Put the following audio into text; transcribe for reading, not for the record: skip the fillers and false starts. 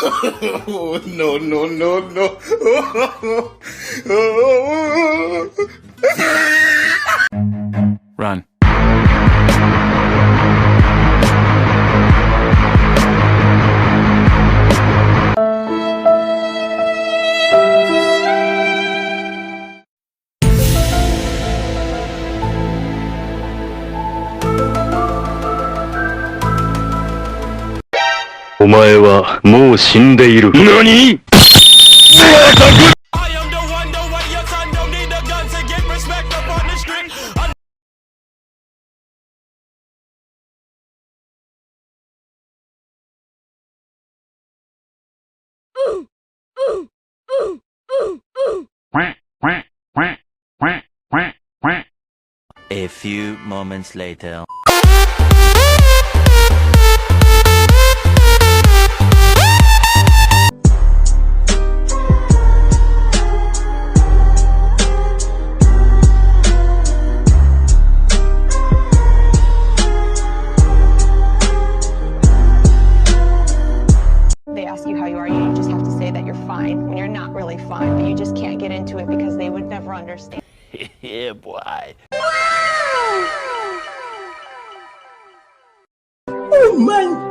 No, no, no, no. Run.お前はもう死んでいる。何？ I am the one, the way your son don't need a gun to get respect up on the street. A few moments later. They ask you how you are, you just have to say that you're fine when you're not really fine, but you just can't get into it because they would never understand. Yeah, boy. Oh my